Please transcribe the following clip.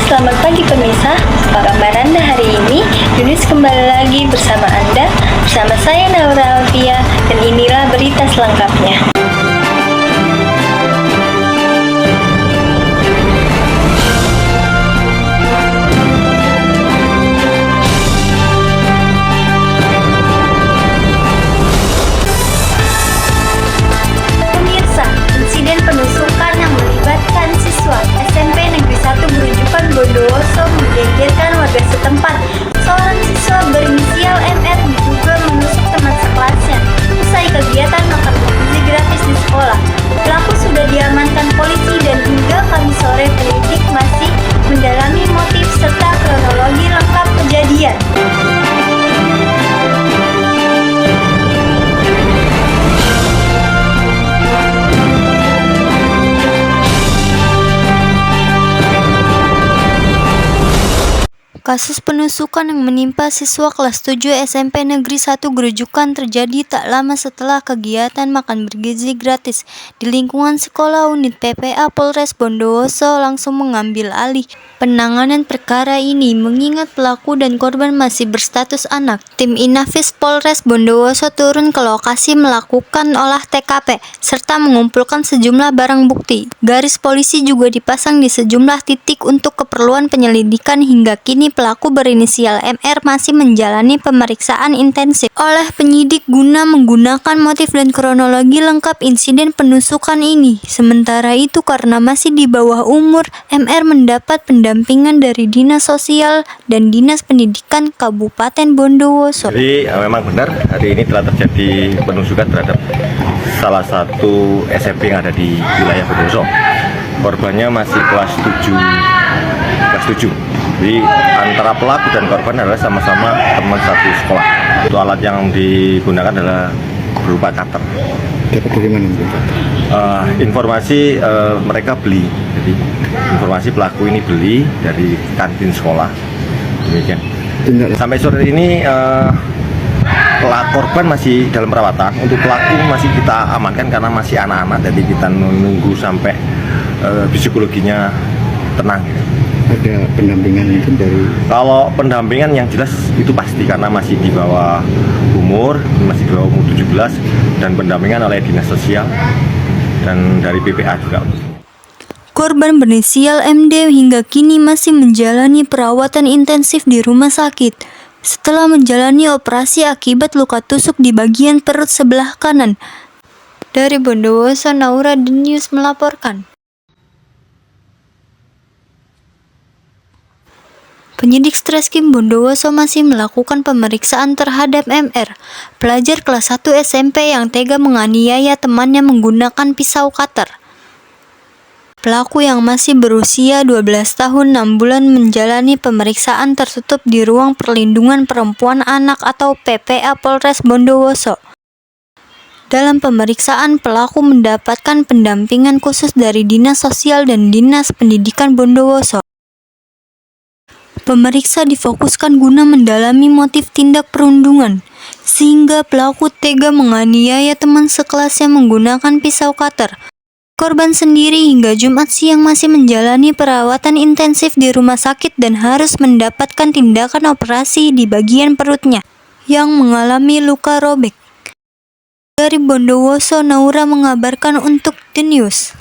Selamat pagi pemirsa, apa kabar Anda hari ini? Yunus kembali lagi bersama Anda, bersama saya Naura Alfia, dan inilah berita selengkapnya. Pemirsa, insiden penusukan yang melibatkan siswa SMP Negeri 1 Grujukan Bondowoso menggegerkan warga setempat. Seorang siswa berinisial MR diduga menusuk teman sekelasnya usai kegiatan makan bergizi gratis di sekolah. Pelaku sudah diamankan polisi dan hingga Kamis sore penyidik masih mendalami motif serta kronologi lengkap kejadian. Kasus penusukan yang menimpa siswa kelas 7 SMP Negeri 1 Grujukan terjadi tak lama setelah kegiatan makan bergizi gratis di lingkungan sekolah. Unit PPA Polres Bondowoso langsung mengambil alih penanganan perkara ini mengingat pelaku dan korban masih berstatus anak. Tim Inafis Polres Bondowoso turun ke lokasi melakukan olah TKP serta mengumpulkan sejumlah barang bukti. Garis polisi juga dipasang di sejumlah titik untuk keperluan penyelidikan. Hingga kini pelaku berinisial MR masih menjalani pemeriksaan intensif oleh penyidik guna menggunakan motif dan kronologi lengkap insiden penusukan ini. Sementara itu, karena masih di bawah umur, MR mendapat pendampingan dari Dinas Sosial dan Dinas Pendidikan Kabupaten Bondowoso. Jadi memang benar hari ini telah terjadi penusukan terhadap salah satu SMP yang ada di wilayah Bondowoso. Korbannya masih kelas 7. Jadi antara pelaku dan korban adalah sama-sama teman satu sekolah. Itu alat yang digunakan adalah berupa cutter. Dapat dari mana? Informasi mereka beli. Jadi informasi pelaku ini beli dari kantin sekolah. Demikian. Sampai sore ini korban masih dalam perawatan. Untuk pelaku masih kita amankan karena masih anak-anak. Jadi kita menunggu sampai psikologinya tenang. Ada pendampingan itu dari? Kalau pendampingan yang jelas itu pasti karena masih di bawah umur 17 dan pendampingan oleh Dinas Sosial dan dari PPA juga. Korban berinisial MD hingga kini masih menjalani perawatan intensif di rumah sakit setelah menjalani operasi akibat luka tusuk di bagian perut sebelah kanan. Dari Bondowoso, Naura The News melaporkan. Penyidik Streskrim Bondowoso masih melakukan pemeriksaan terhadap MR, pelajar kelas 1 SMP yang tega menganiaya temannya menggunakan pisau cutter. Pelaku yang masih berusia 12 tahun 6 bulan menjalani pemeriksaan tertutup di Ruang Perlindungan Perempuan Anak atau PPA Polres Bondowoso. Dalam pemeriksaan, pelaku mendapatkan pendampingan khusus dari Dinas Sosial dan Dinas Pendidikan Bondowoso. Pemeriksa difokuskan guna mendalami motif tindak perundungan, sehingga pelaku tega menganiaya teman sekelasnya menggunakan pisau cutter. Korban sendiri hingga Jumat siang masih menjalani perawatan intensif di rumah sakit dan harus mendapatkan tindakan operasi di bagian perutnya yang mengalami luka robek. Dari Bondowoso, Naura mengabarkan untuk The News.